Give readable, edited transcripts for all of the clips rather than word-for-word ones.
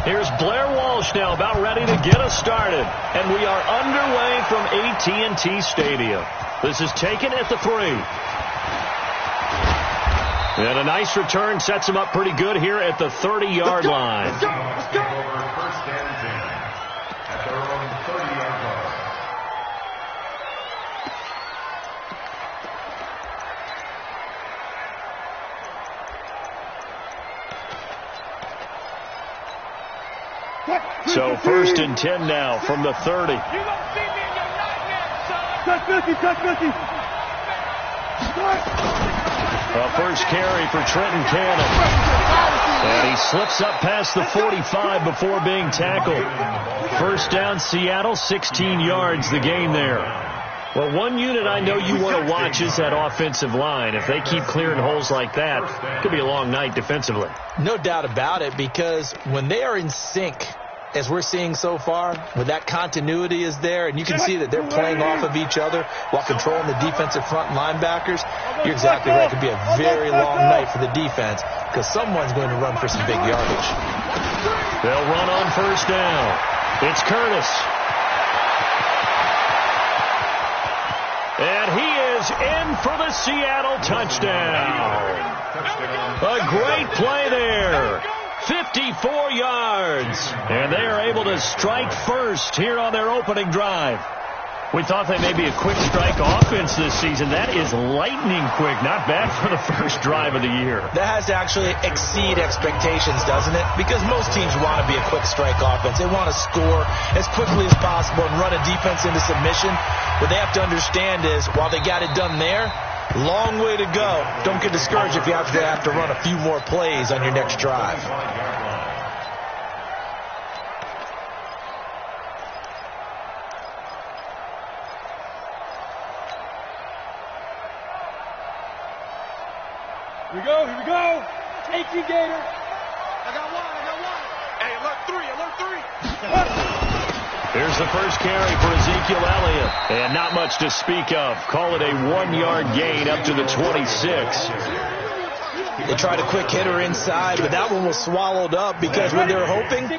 Here's Blair Walsh now about ready to get us started. And we are underway from AT&T Stadium. This is taken at the 3. And a nice return sets him up pretty good here at the 30-yard line. Let's go. First and 10 at their own 30-yard line. So first and 10 now from the 30. You don't see me in your nightmares, son. Touch 50. A first carry for Trenton Cannon. And he slips up past the 45 before being tackled. First down, Seattle, 16 yards the gain there. Well, one unit I know you want to watch is that offensive line. If they keep clearing holes like that, it could be a long night defensively. No doubt about it, because when they are in sync, as we're seeing so far, when that continuity is there, and you can see that they're playing off of each other while controlling the defensive front linebackers, you're exactly right. It could be a very long night for the defense because someone's going to run for some big yardage. They'll run on first down. It's Curtis. And he is in for the Seattle touchdown. A great play there. 54 yards. And they are able to strike first here on their opening drive. We thought they may be a quick strike offense this season. That is lightning quick. Not bad for the first drive of the year. That has to actually exceed expectations, doesn't it? Because most teams want to be a quick strike offense. They want to score as quickly as possible and run a defense into submission. What they have to understand is, while they got it done there, long way to go. Don't get discouraged if you have to run a few more plays on your next drive. Here we go. Take you, Gator. I got one. Hey, alert 3. Here's the first carry for Ezekiel Elliott. And not much to speak of. Call it a 1-yard gain up to the 26. They tried a quick hitter inside, but that one was swallowed up because when they're hoping,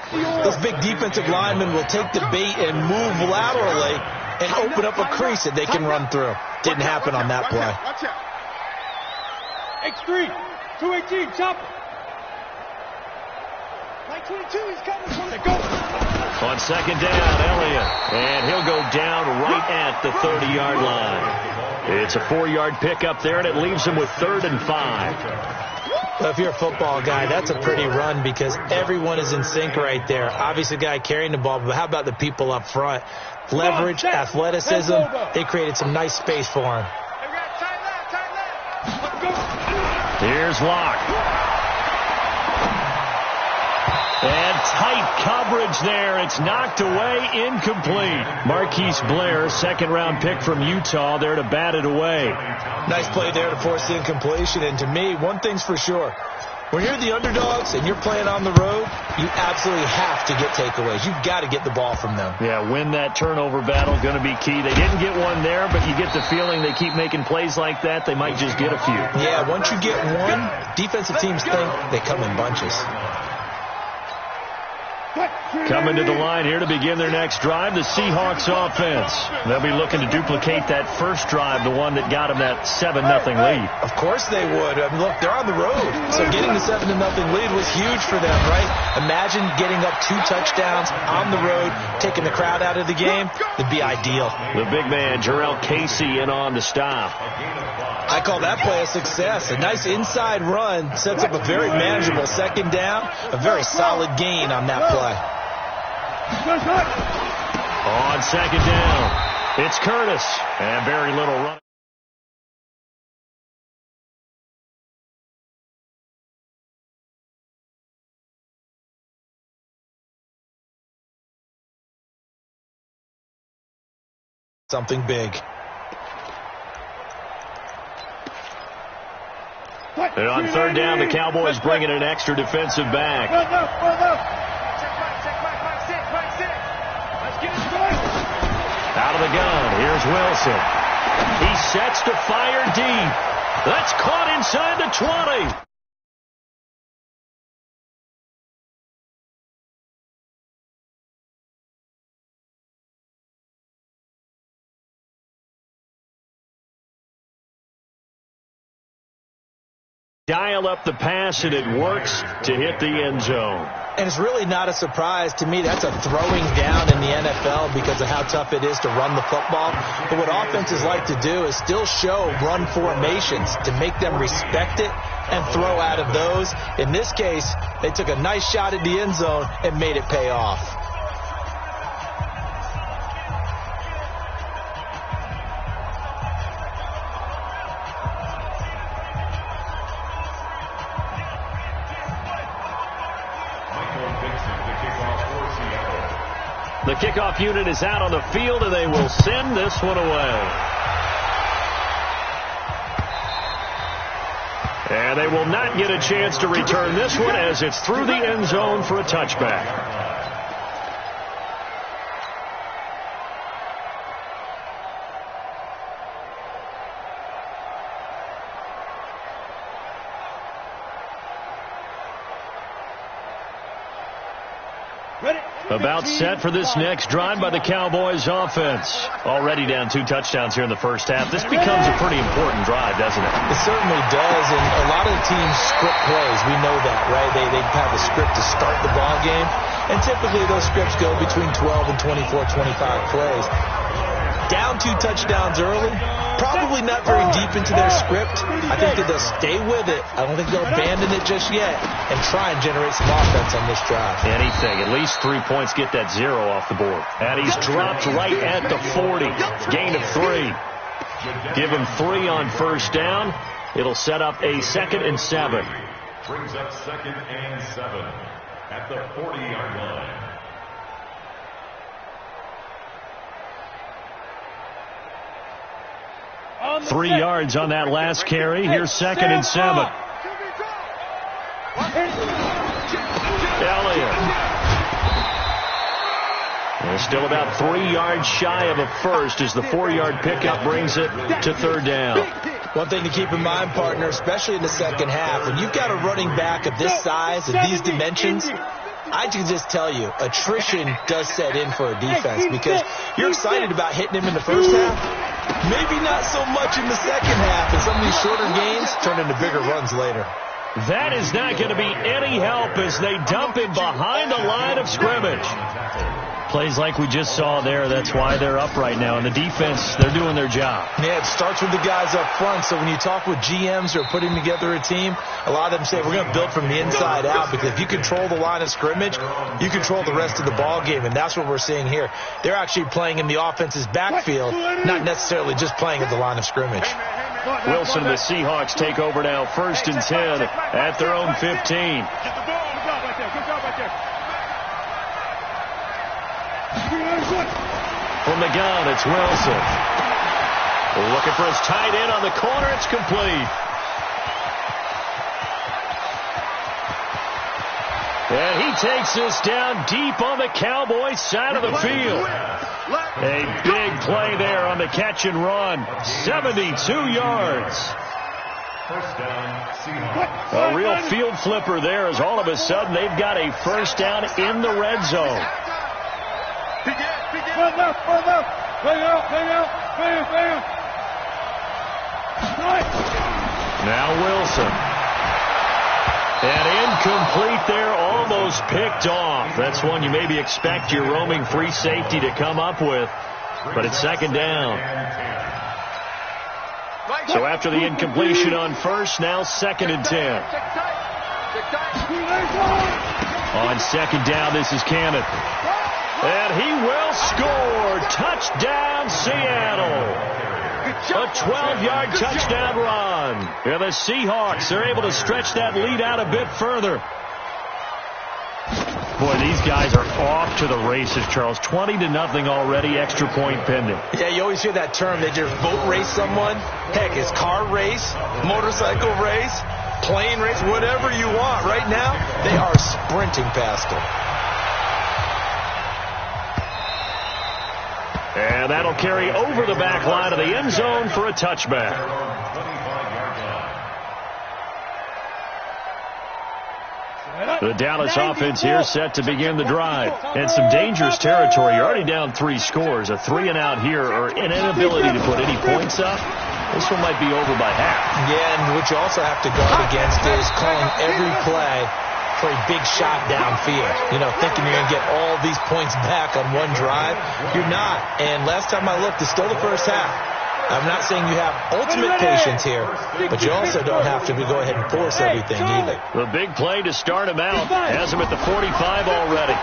those big defensive linemen will take the bait and move laterally and open up a crease that they can run through. Didn't happen on that play. Watch out. X3, 218, chop. 922, he's coming. Go. On second down, Elliott. And he'll go down right at the 30-yard line. It's a 4-yard pickup there, and it leaves him with 3rd and 5. Well, if you're a football guy, that's a pretty run because everyone is in sync right there. Obviously, the guy carrying the ball, but how about the people up front? Leverage, athleticism, they created some nice space for him. Here's Locke. And tight coverage there. It's knocked away, incomplete. Marquise Blair, second-round pick from Utah, there to bat it away. Nice play there to force the incompletion. And to me, one thing's for sure. When you're the underdogs and you're playing on the road, you absolutely have to get takeaways. You've got to get the ball from them. Yeah, win that turnover battle, going to be key. They didn't get one there, but you get the feeling they keep making plays like that, they might just get a few. Yeah, once you get one, defensive teams think they come in bunches. Coming to the line here to begin their next drive, the Seahawks offense. They'll be looking to duplicate that first drive, the one that got them that 7-0 lead. Of course they would. I mean, look, they're on the road. So getting the 7-0 lead was huge for them, right? Imagine getting up 2 touchdowns on the road, taking the crowd out of the game. It'd be ideal. The big man, Jarrell Casey, in on the stop. I call that play a success. A nice inside run sets up a very manageable second down, a very solid gain on that play. On second down, it's Curtis, and very little run. Something big. And on third down, the Cowboys bringing an extra defensive back. Out of the gun, here's Wilson. He sets to fire deep. That's caught inside the 20. dial up the pass, and it works to hit the end zone. And it's really not a surprise to me. That's a throwing down in the NFL because of how tough it is to run the football. But what offenses like to do is still show run formations to make them respect it and throw out of those. In this case, they took a nice shot at the end zone and made it pay off. The kickoff unit is out on the field, and they will send this one away. And they will not get a chance to return this one as it's through the end zone for a touchback. About set for this next drive by the Cowboys offense. Already down 2 touchdowns here in the first half. This becomes a pretty important drive, doesn't it? It certainly does, and a lot of the teams script plays. We know that, right? They have a script to start the ball game, and typically those scripts go between 12 and 24, 25 plays. Down 2 touchdowns early, probably not very deep into their script. I think that they'll stay with it. I don't think they'll abandon it just yet and try and generate some offense on this drive. Anything. At least 3 points get that 0 off the board. And he's dropped right at the 40. Gain of 3. Give him 3 on first down. It'll set up a 2nd and 7. Brings up 2nd and 7 at the 40-yard line. Three yards on that last carry. Here's 2nd and 7. Elliott. They're still about 3 yards shy of a first as the 4-yard pickup brings it to 3rd down. One thing to keep in mind, partner, especially in the second half, when you've got a running back of this size and these dimensions, I can just tell you, attrition does set in for a defense because you're excited about hitting him in the first half. Maybe not so much in the second half, and some of these shorter gains turn into bigger runs later. That is not going to be any help as they dump him behind the line of scrimmage. Plays like we just saw there, that's why they're up right now. And the defense, they're doing their job. Yeah, it starts with the guys up front. So when you talk with GMs who are putting together a team, a lot of them say we're going to build from the inside out because if you control the line of scrimmage, you control the rest of the ball game. And that's what we're seeing here. They're actually playing in the offense's backfield, not necessarily just playing at the line of scrimmage. Wilson and the Seahawks take over now, 1st and 10 at their own 15. Get the ball. Good job right there. Good job right there. From the gun, it's Wilson. Looking for his tight end on the corner. It's complete. And he takes this down deep on the Cowboys side of the field. A big play there on the catch and run. 72 yards. First down, Seahawks. A real field flipper there as all of a sudden they've got a first down in the red zone. Run left. Play out. Bam. Now Wilson. And incomplete there, almost picked off. That's one you maybe expect your roaming free safety to come up with. But it's 2nd down. So after the incompletion on first, now 2nd and 10. On 2nd down, this is Cannon. And he will score. Touchdown, Seattle. A 12-yard touchdown run. And the Seahawks, they're able to stretch that lead out a bit further. Boy, these guys are off to the races, Charles. 20-0 already, extra point pending. Yeah, you always hear that term. They just boat race someone. Heck, it's car race, motorcycle race, plane race, whatever you want. Right now, they are sprinting past them. And that'll carry over the back line of the end zone for a touchback. The Dallas offense here set to begin the drive. And some dangerous territory. You're already down 3 scores. A 3-and-out here or an inability to put any points up. This one might be over by half. Yeah, and what you also have to guard against is calling every play for a big shot downfield. You know, thinking you're going to get all these points back on one drive. You're not. And last time I looked, it's still the first half. I'm not saying you have ultimate patience here, but you also don't have to go ahead and force everything either. The big play to start him out has him at the 45 already.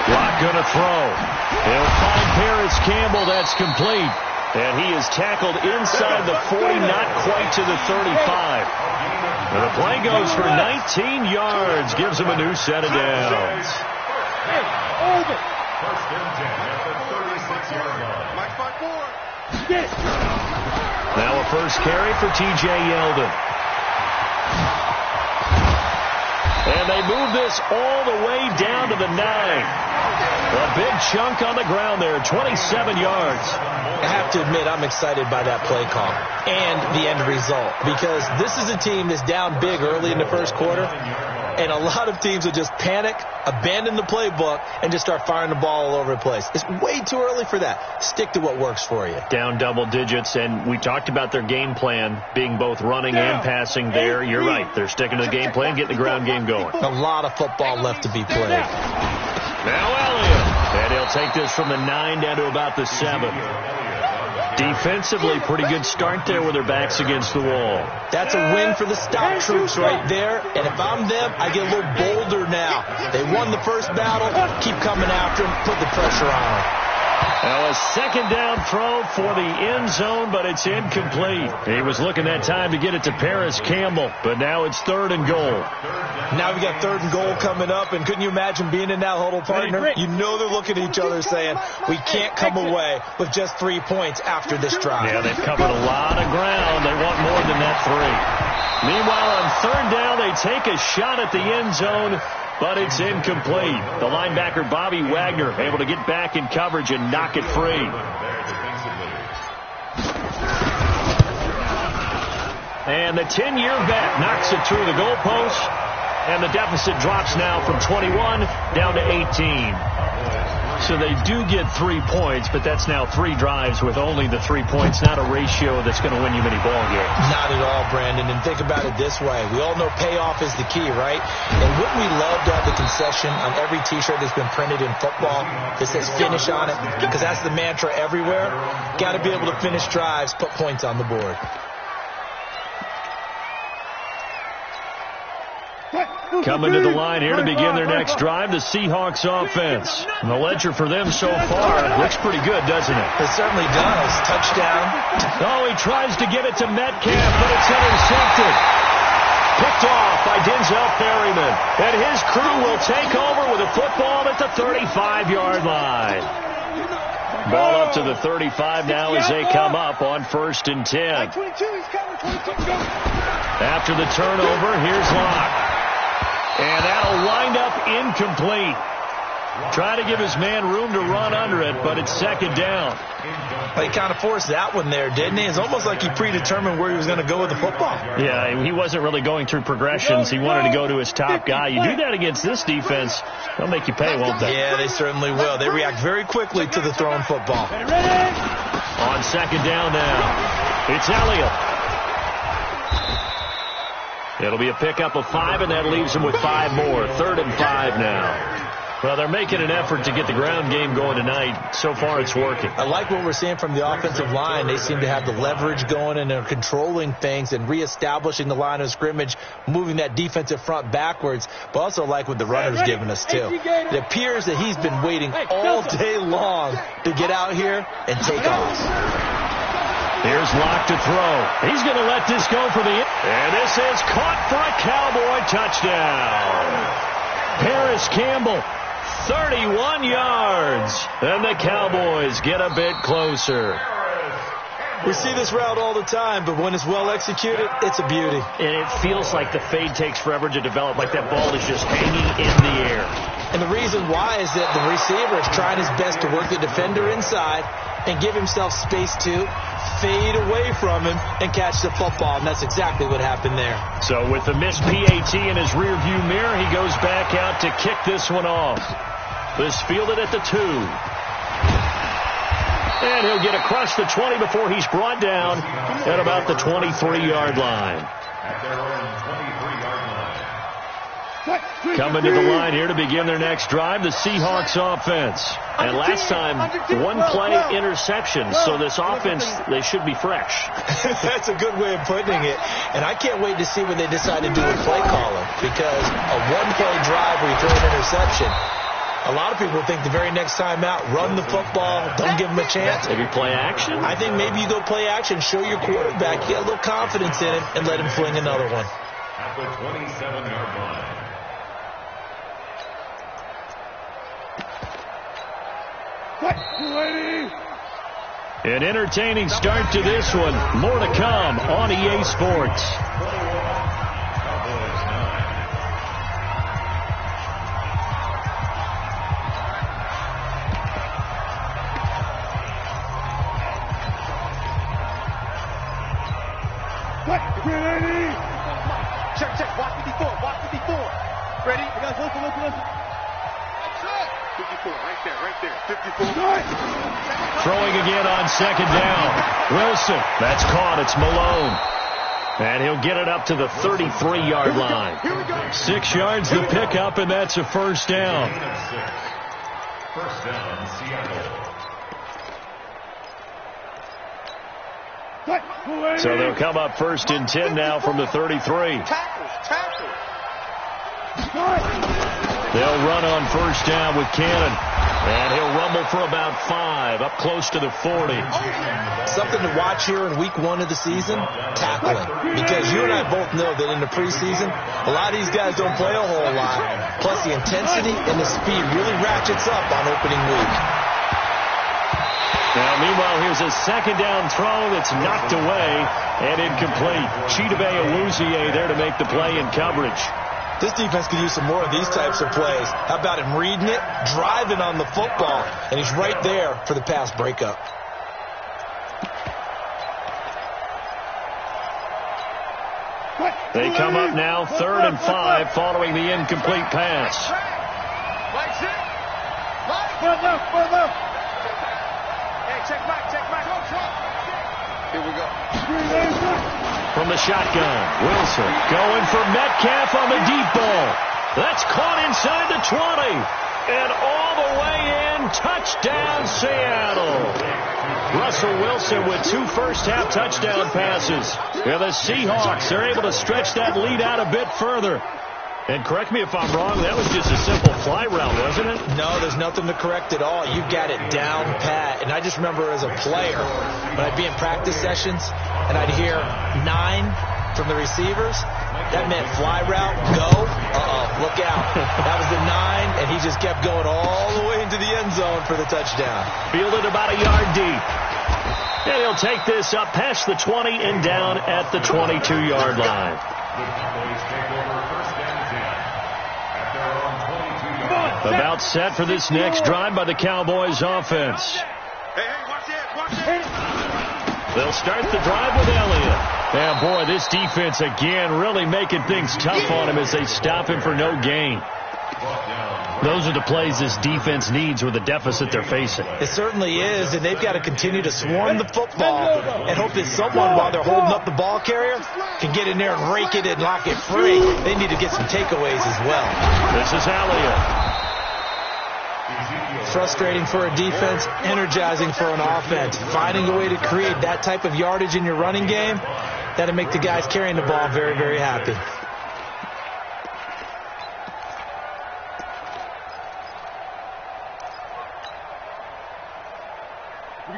Lock going to throw. He'll find Paris Campbell. That's complete. And he is tackled inside the 40, not quite to the 35. And the play goes for 19 yards, gives him a new set of downs. First and 10 at the 36-yard line. Mike 5-4. Now a first carry for T.J. Yeldon. And they move this all the way down to the 9. A big chunk on the ground there, 27 yards. I have to admit, I'm excited by that play call and the end result, because this is a team that's down big early in the first quarter, and a lot of teams will just panic, abandon the playbook, and just start firing the ball all over the place. It's way too early for that. Stick to what works for you. Down double digits, and we talked about their game plan being both running and passing there. You're right. They're sticking to the game plan, getting the ground game going. A lot of football left to be played. Now Elliott. And he'll take this from the 9 down to about the 7. Defensively, pretty good start there with their backs against the wall. That's a win for the stop troops right there. And if I'm them, I get a little bolder now. They won the first battle. Keep coming after them. Put the pressure on them. Now a second down throw for the end zone, but it's incomplete. He was looking that time to get it to Paris Campbell, but now it's 3rd and goal. Now we got 3rd and goal coming up, and couldn't you imagine being in that huddle, partner? You know they're looking at each other saying, we can't come away with just 3 points after this drive. Yeah, they've covered a lot of ground. They want more than that 3. Meanwhile, on 3rd down, they take a shot at the end zone, but it's incomplete. The linebacker, Bobby Wagner, able to get back in coverage and knock it free. And the 10-year vet knocks it through the goalpost, and the deficit drops now from 21 down to 18. So they do get 3 points, but that's now 3 drives with only the 3 points, not a ratio that's going to win you many ball games. Not at all, Brandon. And think about it this way. We all know payoff is the key, right? And wouldn't we love to have the concession on every T-shirt that's been printed in football that says finish on it? Because that's the mantra everywhere. Got to be able to finish drives, put points on the board. Coming to the line here to begin their next drive, the Seahawks offense. And the ledger for them so far looks pretty good, doesn't it? It certainly does. Touchdown. Oh, he tries to get it to Metcalf, but it's intercepted. Picked off by Denzel Ferryman. And his crew will take over with a football at the 35-yard line. Ball up to the 35 now as they come up on 1st and 10. After the turnover, here's Locke. And that'll wind up incomplete. Try to give his man room to run under it, but it's 2nd down. He kind of forced that one there, didn't he? It's almost like he predetermined where he was going to go with the football. Yeah, he wasn't really going through progressions. He wanted to go to his top guy. You do that against this defense, they'll make you pay, won't they? Yeah, they certainly will. They react very quickly to the thrown football. On 2nd down now, it's Elliott. It'll be a pickup of 5, and that leaves them with 5 more. 3rd and 5 now. Well, they're making an effort to get the ground game going tonight. So far, it's working. I like what we're seeing from the offensive line. They seem to have the leverage going, and they're controlling things and reestablishing the line of scrimmage, moving that defensive front backwards, but also like what the runner's giving us, too. It appears that he's been waiting all day long to get out here and take off. Here's Locke to throw. He's going to let this go for the... And this is caught for a Cowboy touchdown. Paris Campbell, 31 yards. And the Cowboys get a bit closer. We see this route all the time, but when it's well executed, it's a beauty. And it feels like the fade takes forever to develop, like that ball is just hanging in the air. And the reason why is that the receiver is trying his best to work the defender inside and give himself space to fade away from him and catch the football, and that's exactly what happened there. So with the missed PAT in his rearview mirror, he goes back out to kick this one off. This fielded at the 2. And he'll get across the 20 before he's brought down at about the 23-yard line. At their own 23-yard line. Coming to the line here to begin their next drive, the Seahawks offense. And last time, one-play interception, so this offense, they should be fresh. That's a good way of putting it. And I can't wait to see what they decide to do with play calling, because a one-play drive where you throw an interception, a lot of people think the very next time out, run the football, don't give them a chance. Maybe play action? I think maybe you go play action, show your quarterback, you get a little confidence in him, and let him fling another one. At the 27-yard line. An entertaining start to this one. More to come on EA Sports. Check. Watch 54. Ready? You guys listen. 54, right there. 54. Throwing again on second down. Wilson. That's caught. It's Malone. And he'll get it up to the 33-yard line. 6 yards the pickup, and that's a first down. First down, Seattle. So they'll come up first and 10 now from the 33. Tackle. They'll run on first down with Cannon. And he'll rumble for about 5, up close to the 40. Something to watch here in week 1 of the season, tackling. Because you and I both know that in the preseason, a lot of these guys don't play a whole lot. Plus the intensity and the speed really ratchets up on opening week. Now, meanwhile, here's a second down throw that's knocked away and incomplete. Chidobe Awuzie there to make the play in coverage. This defense could use some more of these types of plays. How about him reading it, driving on the football, and he's right there for the pass breakup. They come up now 3rd and 5 following the incomplete pass. Hey, check back. Here we go. From the shotgun, Wilson going for Metcalf on the deep ball. That's caught inside the 20. And all the way in, touchdown Seattle. Russell Wilson with 2 first-half touchdown passes. And the Seahawks are able to stretch that lead out a bit further. And correct me if I'm wrong, that was just a simple fly route, wasn't it? No, there's nothing to correct at all. You got it down pat. And I just remember as a player, when I'd be in practice sessions and I'd hear 9 from the receivers, that meant fly route, go, look out. That was the 9, and he just kept going all the way into the end zone for the touchdown. Fielded about a yard deep. And he'll take this up past the 20 and down at the 22-yard line. About set for this next drive by the Cowboys offense. Hey, watch it. They'll start the drive with Elliott. And boy, this defense again really making things tough on him as they stop him for no gain. Those are the plays this defense needs with the deficit they're facing. It certainly is, and they've got to continue to swarm the football and hope that someone, while they're holding up the ball carrier, can get in there and rake it and lock it free. They need to get some takeaways as well. This is Elliott. Frustrating for a defense, energizing for an offense. Finding a way to create that type of yardage in your running game, that'll make the guys carrying the ball very, very happy.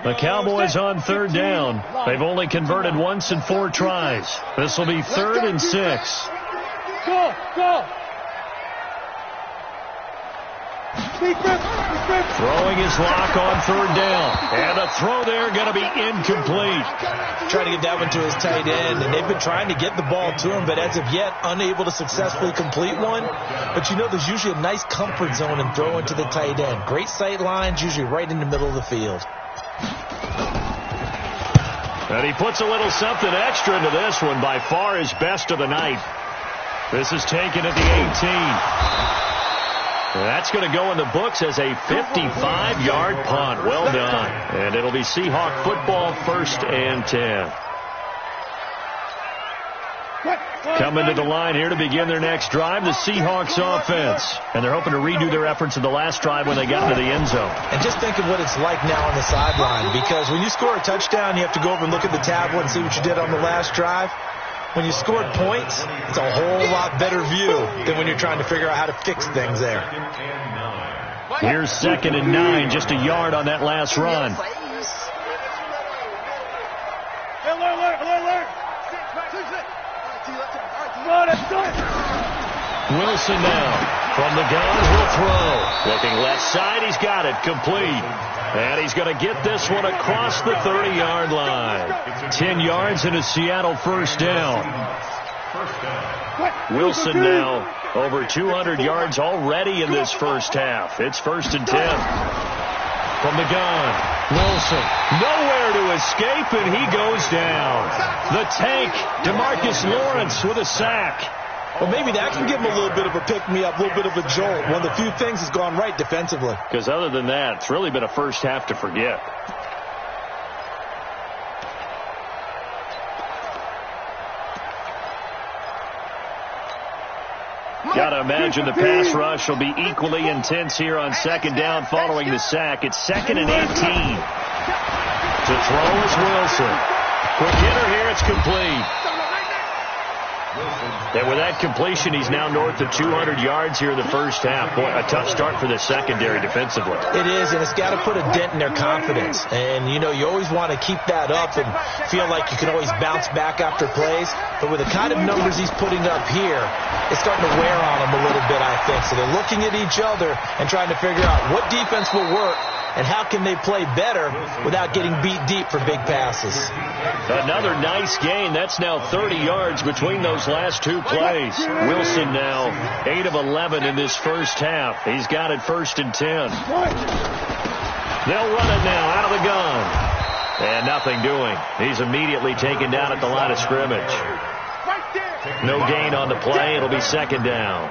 The Cowboys on 3rd down. They've only converted once in 4 tries. This will be 3rd and 6. Go. Throwing his lock on 3rd down. And a throw there going to be incomplete. Trying to get that one to his tight end, and they've been trying to get the ball to him, but as of yet, unable to successfully complete one. But you know, there's usually a nice comfort zone in throwing to the tight end. Great sight lines, usually right in the middle of the field. And he puts a little something extra into this one, by far his best of the night. This is taken at the 18. That's going to go in the books as a 55-yard punt. Well done. And it'll be Seahawk football, 1st and 10. Coming to the line here to begin their next drive, the Seahawks offense. And they're hoping to redo their efforts of the last drive when they got into the end zone. And just think of what it's like now on the sideline, because when you score a touchdown, you have to go over and look at the tablet and see what you did on the last drive. When you scored points, it's a whole lot better view than when you're trying to figure out how to fix things there. Here's 2nd and 9, just a yard on that last run. Wilson now from the gun will throw. Looking left side, he's got it complete. And he's going to get this one across the 30-yard line. 10 yards and a Seattle 1st down. Wilson now over 200 yards already in this first half. It's 1st and 10. From the gun, Wilson nowhere to escape, and he goes down. The tank, DeMarcus Lawrence with a sack. Well, maybe that can give him a little bit of a pick-me-up, a little bit of a jolt. One of the few things has gone right defensively. Because other than that, it's really been a first half to forget. Got to imagine the pass rush will be equally intense here on 2nd down following the sack. It's 2nd and 18. To throw is Wilson. Quick hitter here, it's complete. And with that completion, he's now north of 200 yards here in the first half. Boy, a tough start for the secondary defensively. It is, and it's got to put a dent in their confidence. And, you know, you always want to keep that up and feel like you can always bounce back after plays. But with the kind of numbers he's putting up here, it's starting to wear on them a little bit, I think. So they're looking at each other and trying to figure out what defense will work and how can they play better without getting beat deep for big passes. Another nice gain. That's now 30 yards between those last two plays. Wilson now 8 of 11 in this first half. He's got it 1st and 10. They'll run it now out of the gun. And nothing doing. He's immediately taken down at the line of scrimmage. No gain on the play. It'll be 2nd down.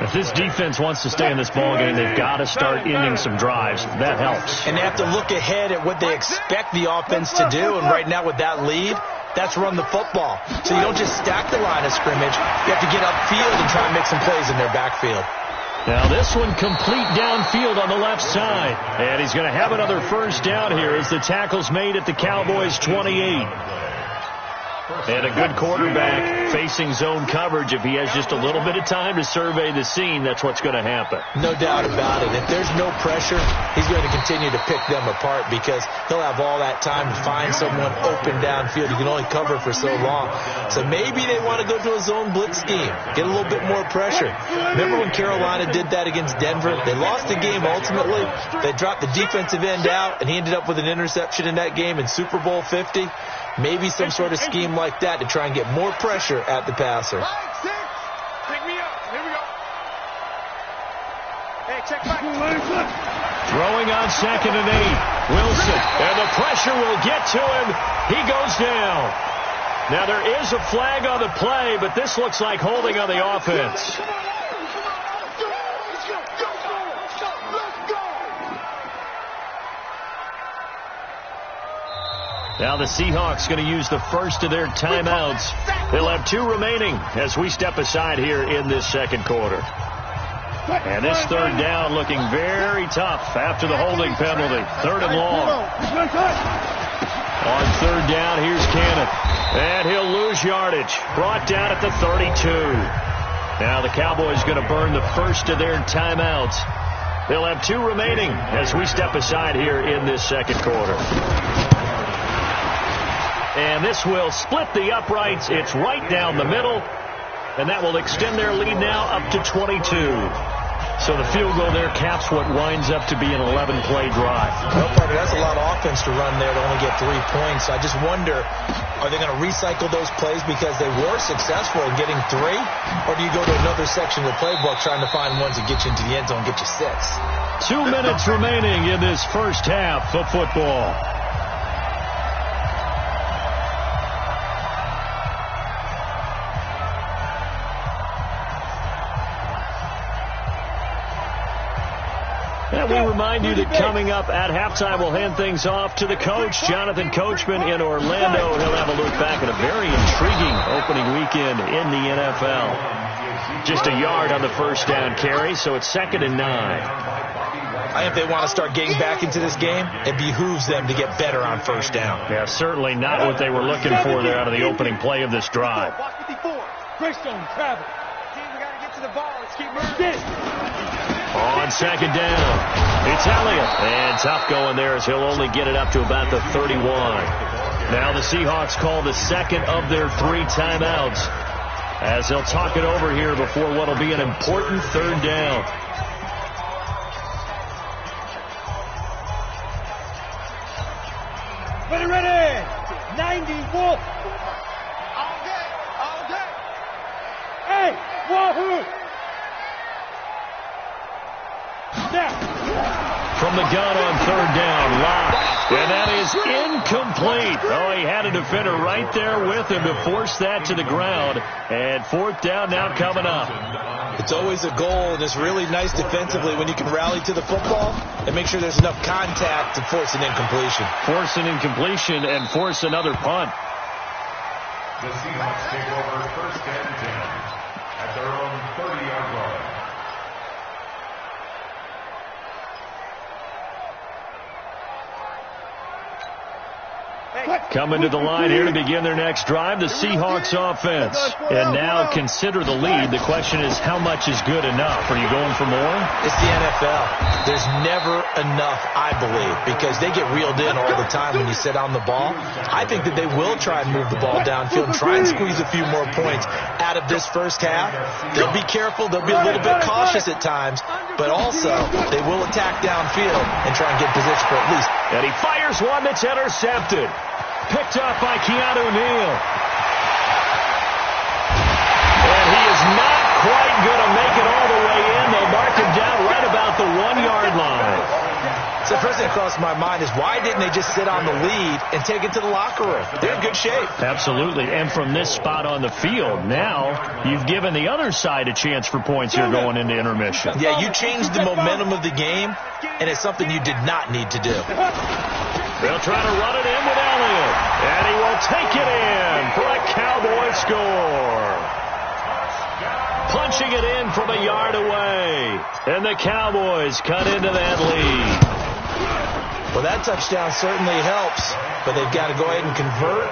If this defense wants to stay in this ballgame, they've got to start ending some drives. That helps. And they have to look ahead at what they expect the offense to do. And right now with that lead, that's run the football. So you don't just stack the line of scrimmage. You have to get upfield and try and make some plays in their backfield. Now this one complete downfield on the left side. And he's going to have another first down here as the tackle's made at the Cowboys' 28. And a good quarterback facing zone coverage. If he has just a little bit of time to survey the scene, that's what's going to happen. No doubt about it. If there's no pressure, he's going to continue to pick them apart because he'll have all that time to find someone open downfield. You can only cover for so long. So maybe they want to go to a zone blitz scheme, get a little bit more pressure. Remember when Carolina did that against Denver? They lost the game ultimately. They dropped the defensive end out, and he ended up with an interception in that game in Super Bowl 50. Maybe some sort of scheme like that to try and get more pressure at the passer. Pick me up. Here we go. Hey, check back. Throwing on 2nd and 8. Wilson. And the pressure will get to him. He goes down. Now there is a flag on the play, but this looks like holding on the offense. Now the Seahawks going to use the first of their timeouts. They'll have 2 remaining as we step aside here in this second quarter. And this 3rd down looking very tough after the holding penalty. 3rd and long. On 3rd down, here's Cannon. And he'll lose yardage. Brought down at the 32. Now the Cowboys going to burn the first of their timeouts. They'll have 2 remaining as we step aside here in this second quarter. And this will split the uprights. It's right down the middle. And that will extend their lead now up to 22. So the field goal there caps what winds up to be an 11-play drive. Well, Parker, that's a lot of offense to run there to only get 3 points. I just wonder, are they going to recycle those plays because they were successful in getting 3? Or do you go to another section of the playbook trying to find ones that get you into the end zone and get you 6? 2 minutes remaining in this first half of football. And we remind you that coming up at halftime, we'll hand things off to the coach, Jonathan Coachman in Orlando. He'll have a look back at a very intriguing opening weekend in the NFL. Just a yard on the first down carry, so it's 2nd and 9. I think if they want to start getting back into this game, it behooves them to get better on first down. Yeah, certainly not what they were looking for there out of the opening play of this drive. Greystone, travel. Team, we got to get to the ball. Let's keep moving. On 2nd down, it's Elliott. And tough going there as he'll only get it up to about the 31. Now the Seahawks call the second of their 3 timeouts as they'll talk it over here before what will be an important 3rd down. Ready. 90 Wolf. All day. Hey, Wahoo. Now. From the gun on 3rd down, Locke. And that is incomplete. Oh, he had a defender right there with him to force that to the ground. And 4th down now coming up. It's always a goal, and it's really nice defensively when you can rally to the football and make sure there's enough contact to force an incompletion. Force an incompletion and force another punt. The Seahawks take over 1st and 10 at their own 30-yard line. Coming to the line here to begin their next drive, the Seahawks offense. And now consider the lead. The question is, how much is good enough? Are you going for more? It's the NFL. There's never enough, I believe, because they get reeled in all the time when you sit on the ball. I think that they will try and move the ball downfield and try and squeeze a few more points out of this first half. They'll be careful. They'll be a little bit cautious at times, but also they will attack downfield and try and get position for at least. And he fires one that's intercepted. Picked up by Keanu Neal. And he is not quite going to make it all the way in. They'll mark him down right about the 1-yard line. So the first thing that crossed my mind is, why didn't they just sit on the lead and take it to the locker room? They're in good shape. Absolutely. And from this spot on the field, now you've given the other side a chance for points here going into intermission. Yeah, you changed the momentum of the game, and it's something you did not need to do. They'll try to run it in with Elliott. And he will take it in for a Cowboy score. Punching it in from a yard away. And the Cowboys cut into that lead. Well, that touchdown certainly helps, but they've got to go ahead and convert,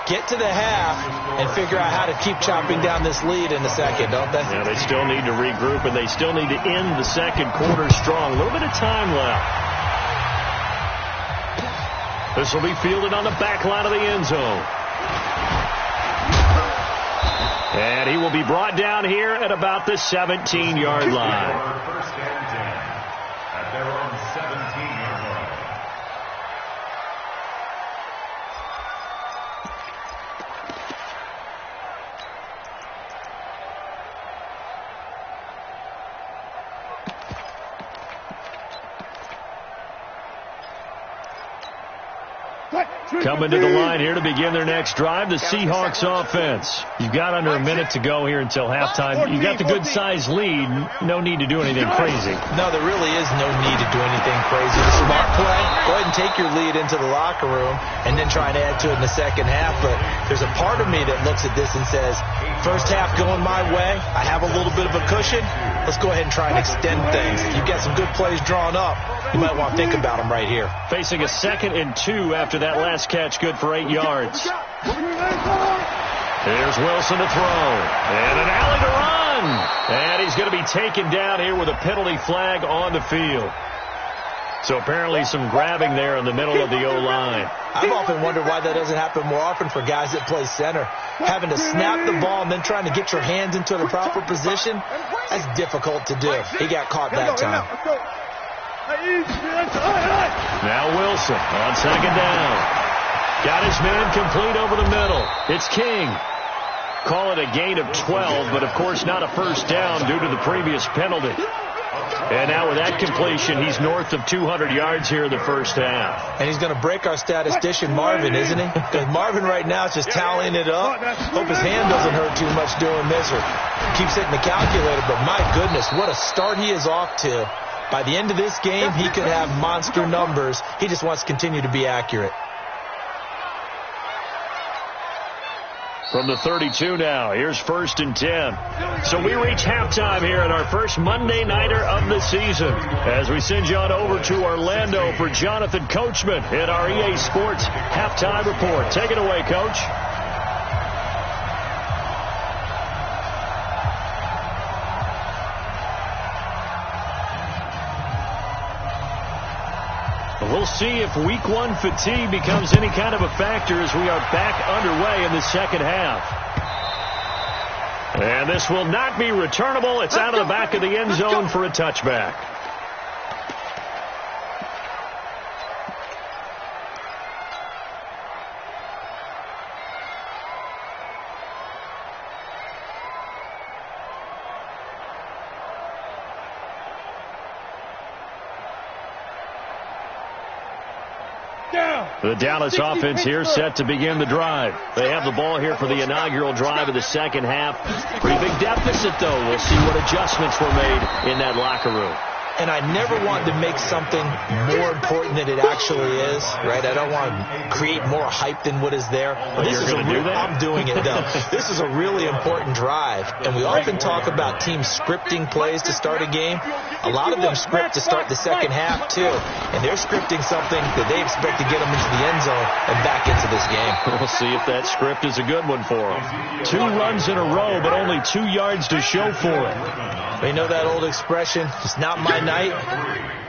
get to the half, and figure out how to keep chopping down this lead in the second, don't they? Yeah, they still need to regroup, and they still need to end the second quarter strong. A little bit of time left. This will be fielded on the back line of the end zone. And he will be brought down here at about the 17-yard line. 1st and 10 at their own 17-yard line. Coming to the line here to begin their next drive, the Seahawks offense. You've got under a minute to go here until halftime. You've got the good-sized lead. No need to do anything crazy. No, there really is no need to do anything crazy. The smart play, go ahead and take your lead into the locker room and then try and add to it in the second half. But there's a part of me that looks at this and says, first half going my way, I have a little bit of a cushion. Let's go ahead and try and extend things. You've got some good plays drawn up. You might want to think about them right here. Facing a 2nd and 2 after that last catch, good for 8 yards. Here's Wilson to throw. And an alley to run. And he's going to be taken down here with a penalty flag on the field. So apparently some grabbing there in the middle of the O-line. I've often wondered why that doesn't happen more often for guys that play center. Having to snap the ball and then trying to get your hands into the proper position, that's difficult to do. He got caught that time. Now Wilson on 2nd down. Got his man complete over the middle. It's King. Call it a gain of 12, but of course not a first down due to the previous penalty. And now with that completion, he's north of 200 yards here in the first half. And he's going to break our statistician Marvin, isn't he? Because Marvin right now is just tallying it up. Hope his hand doesn't hurt too much doing this or keeps hitting the calculator. But my goodness, what a start he is off to. By the end of this game, he could have monster numbers. He just wants to continue to be accurate. From the 32 now, here's 1st and 10. So we reach halftime here in our first Monday Nighter of the season as we send you on over to Orlando for Jonathan Coachman in our EA Sports Halftime Report. Take it away, Coach. We'll see if week 1 fatigue becomes any kind of a factor as we are back underway in the second half. And this will not be returnable. It's out of the back of the end zone for a touchback. The Dallas offense here set to begin the drive. They have the ball here for the inaugural drive of the second half. Pretty big deficit, though. We'll see what adjustments were made in that locker room. And I never want to make something more important than it actually is, right? I don't want to create more hype than what is there. But this is I'm doing it, though. This is a really important drive. And we often talk about teams scripting plays to start a game. A lot of them script to start the second half, too. And they're scripting something that they expect to get them into the end zone and back into this game. We'll see if that script is a good one for them. 2 runs in a row, but only 2 yards to show for it. You know that old expression, it's not my night?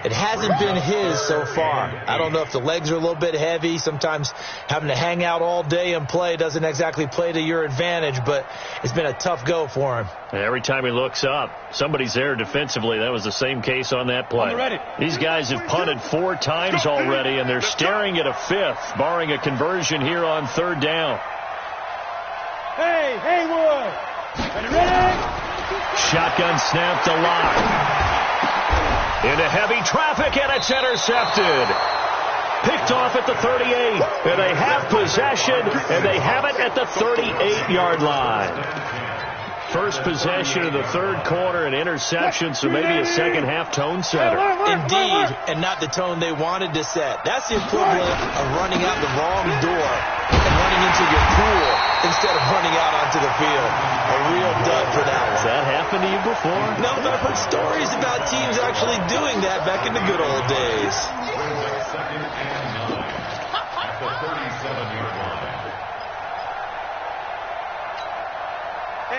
It hasn't been his so far. I don't know if the legs are a little bit heavy. Sometimes having to hang out all day and play doesn't exactly play to your advantage, but it's been a tough go for him. And every time he looks up, somebody's there defensively. That was the same case on that play. These guys have punted 4 times already, and they're staring at a 5th, barring a conversion here on 3rd down. Hey, Haywood! Ready? Shotgun snap to Locke. Into heavy traffic, and it's intercepted. Picked off at the 38. And they have possession, and they have it at the 38-yard line. First possession of the 3rd quarter, an interception, so maybe a second-half tone setter. Indeed, and not the tone they wanted to set. That's the equivalent of running out the wrong door and running into your pool instead of running out onto the field. A real dud for that one. Has that happened to you before? No, but I've heard stories about teams actually doing that back in the good old days. Second and 9 at the 37-yard line.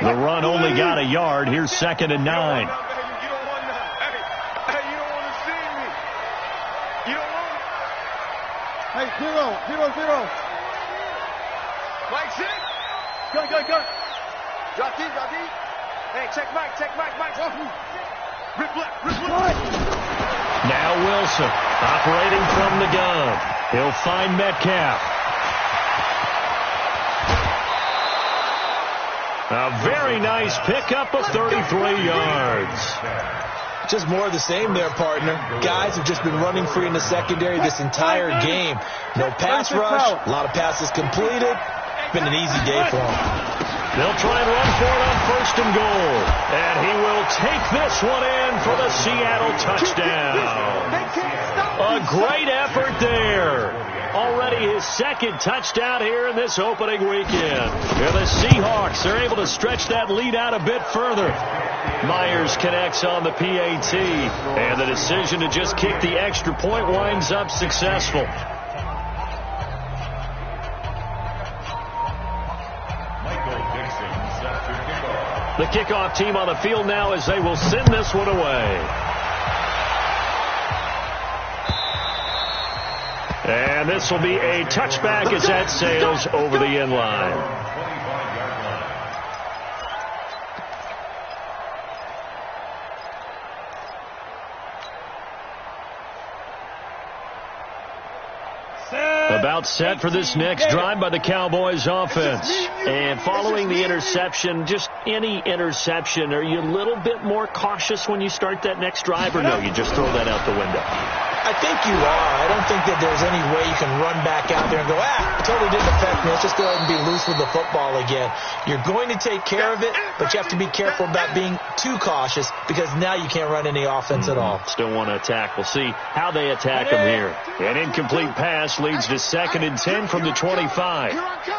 The run only got a yard. Here's 2nd and 9. You don't want to see me. You don't want to. Hey, 0-0. Mike, sit. Go. Drop deep. Hey, check Mike. Rip left. Now Wilson operating from the gun. He'll find Metcalf. A very nice pickup of 33 yards. Just more of the same there, partner. Guys have just been running free in the secondary this entire game. No pass rush, a lot of passes completed. Been an easy day for them. They'll try and run for it on 1st and goal. And he will take this one in for the Seattle touchdown. A great effort there. Already his 2nd touchdown here in this opening weekend. And the Seahawks are able to stretch that lead out a bit further. Myers connects on the PAT. And the decision to just kick the extra point winds up successful. The kickoff team on the field now as they will send this one away. And this will be a touchback as that sails over the end line. About set for this next drive by the Cowboys offense. And following the interception, just any interception, are you a little bit more cautious when you start that next drive, or no, you just throw that out the window? I think you are. I don't think that there's any way you can run back out there and go, it totally didn't affect me. Let's just go ahead and be loose with the football again. You're going to take care of it, but you have to be careful about being too cautious because now you can't run any offense at all. Still want to attack. We'll see how they attack them here. An incomplete pass leads to 2nd and 10 from the 25. Here I come.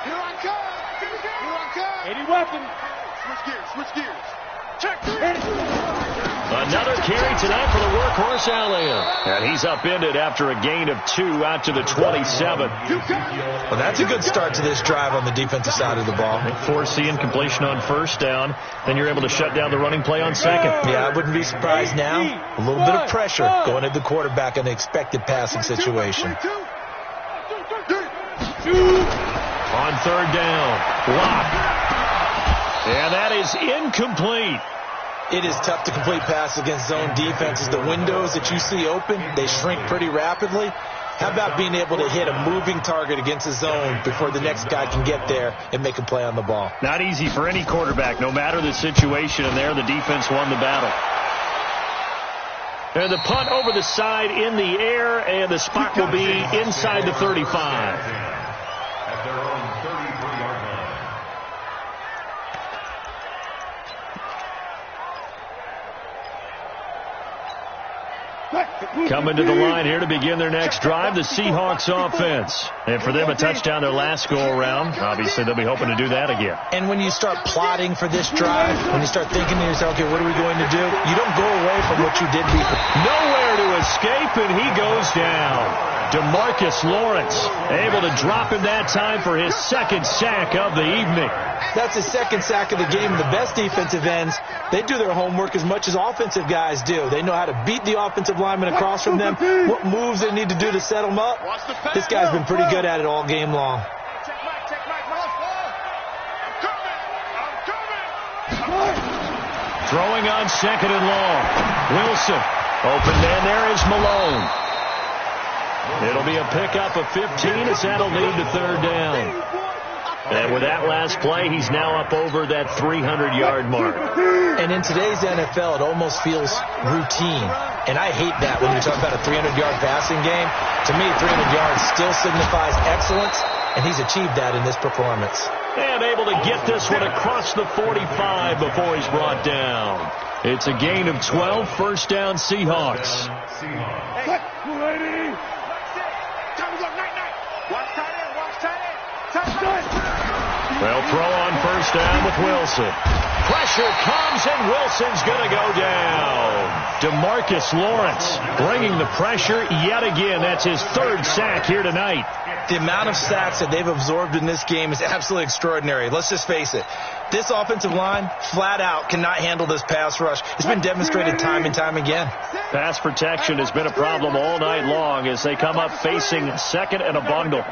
Here I come. Here I come. Any weapon. Switch gears. Check 3. Another carry tonight for the workhorse Elliott. And he's upended after a gain of 2 out to the 27. Well, that's a good start to this drive on the defensive side of the ball. Force the incompletion on 1st down. Then you're able to shut down the running play on 2nd. Yeah, I wouldn't be surprised now. A little bit of pressure going at the quarterback in the expected passing situation. On 3rd down, Locke. And that is incomplete. It is tough to complete passes against zone defenses. The windows that you see open, they shrink pretty rapidly. How about being able to hit a moving target against a zone before the next guy can get there and make a play on the ball? Not easy for any quarterback, no matter the situation, and there the defense won the battle. And the punt over the side in the air, and the spot will be inside the 35. At their own 33-yard line. Coming to the line here to begin their next drive, the Seahawks offense. And for them, a touchdown their last go-around. Obviously, they'll be hoping to do that again. And when you start plotting for this drive, when you start thinking to yourself, okay, what are we going to do? You don't go away from what you did before. Nowhere to escape, and he goes down. DeMarcus Lawrence able to drop him that time for his 2nd sack of the evening. That's his 2nd sack of the game. The best defensive ends, they do their homework as much as offensive guys do. They know how to beat the offensive lineman across from them, what moves they need to do to set them up. This guy's been pretty good at it all game long. Throwing on 2nd and long. Wilson. Open man there is Malone. It'll be a pickup of 15 as that'll lead to 3rd down. And with that last play, he's now up over that 300-yard mark. And in today's NFL, it almost feels routine. And I hate that when you talk about a 300-yard passing game. To me, 300 yards still signifies excellence, and he's achieved that in this performance. And able to get this one across the 45 before he's brought down. It's a gain of 12, 1st down Seahawks. They'll throw on 1st down with Wilson. Pressure comes, and Wilson's going to go down. DeMarcus Lawrence bringing the pressure yet again. That's his 3rd sack here tonight. The amount of sacks that they've absorbed in this game is absolutely extraordinary. Let's just face it. This offensive line, flat out, cannot handle this pass rush. It's been demonstrated time and time again. Pass protection has been a problem all night long as they come up facing 2nd and a bundle.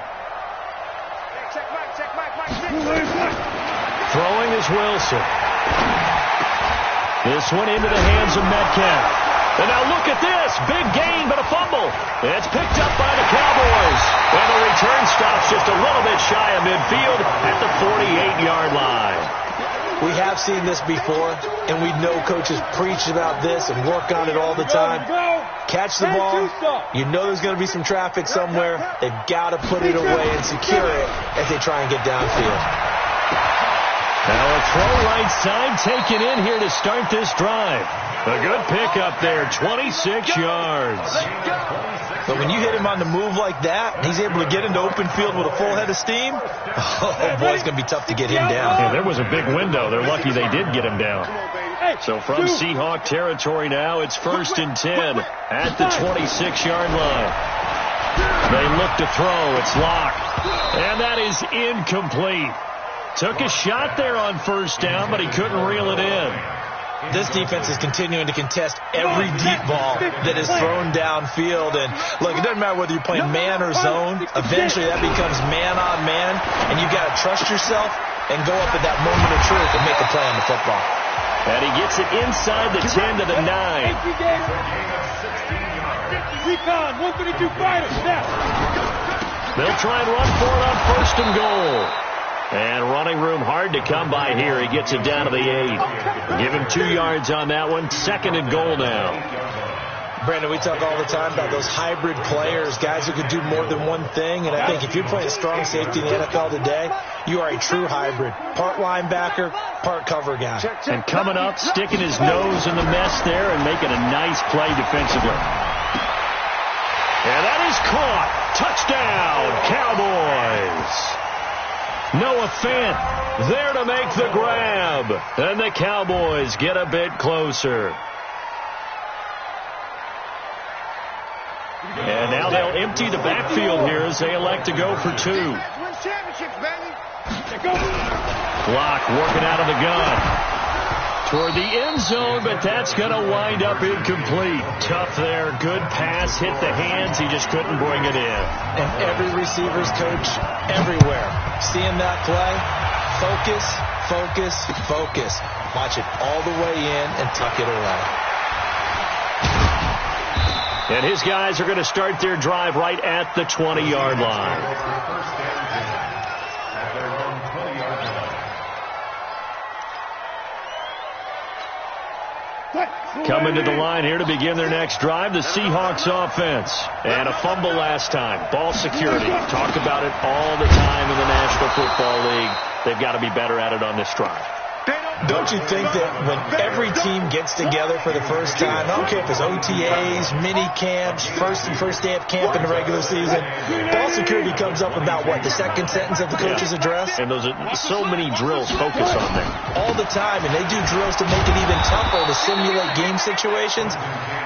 Throwing is Wilson. This one into the hands of Metcalf. And now look at this. Big gain, but a fumble. It's picked up by the Cowboys. And the return stops just a little bit shy of midfield at the 48-yard line. We have seen this before, and we know coaches preach about this and work on it all the time. Catch the ball. You know there's going to be some traffic somewhere. They've got to put it away and secure it as they try and get downfield. Now a throw right side taken in here to start this drive. A good pickup there, 26 yards. But when you hit him on the move like that, and he's able to get into open field with a full head of steam, oh boy, it's going to be tough to get him down. Yeah, there was a big window. They're lucky they did get him down. So from Seahawk territory now, it's 1st and 10 at the 26-yard line. They look to throw. It's Locke. And that is incomplete. Took a shot there on 1st down, but he couldn't reel it in. This defense is continuing to contest every deep ball that is thrown downfield. And look, it doesn't matter whether you're playing man or zone. Eventually that becomes man on man, and you've got to trust yourself and go up at that moment of truth and make a play on the football. And he gets it inside the 10 to the 9. Recon, 132 fighters, now. They'll try and run for it on 1st and goal. And running room hard to come by here. He gets it down to the 8. Give him 2 yards on that one. 2nd and goal now. Brandon, we talk all the time about those hybrid players, guys who could do more than one thing. And I think if you're playing strong safety in the NFL today, you are a true hybrid. Part linebacker, part cover guy. And coming up, sticking his nose in the mess there and making a nice play defensively. And that is caught. Touchdown, Cowboys. Noah Fant there to make the grab. And the Cowboys get a bit closer. And now they'll empty the backfield here as they elect to go for 2. Block working out of the gun. Toward the end zone, but that's going to wind up incomplete. Tough there. Good pass. Hit the hands. He just couldn't bring it in. And every receiver's coach everywhere. Seeing that play, focus, focus, focus. Watch it all the way in and tuck it away. And his guys are going to start their drive right at the 20-yard line. Coming to the line here to begin their next drive, the Seahawks offense. And a fumble last time. Ball security. Talked about it all the time in the National Football League. They've got to be better at it on this drive. Don't you think that when every team gets together for the first time, I don't care if it's OTAs, mini camps, first day of camp in the regular season, ball security comes up about, what, the second sentence of the coach's address? And those are so many drills focus on that. All the time, and they do drills to make it even tougher to simulate game situations.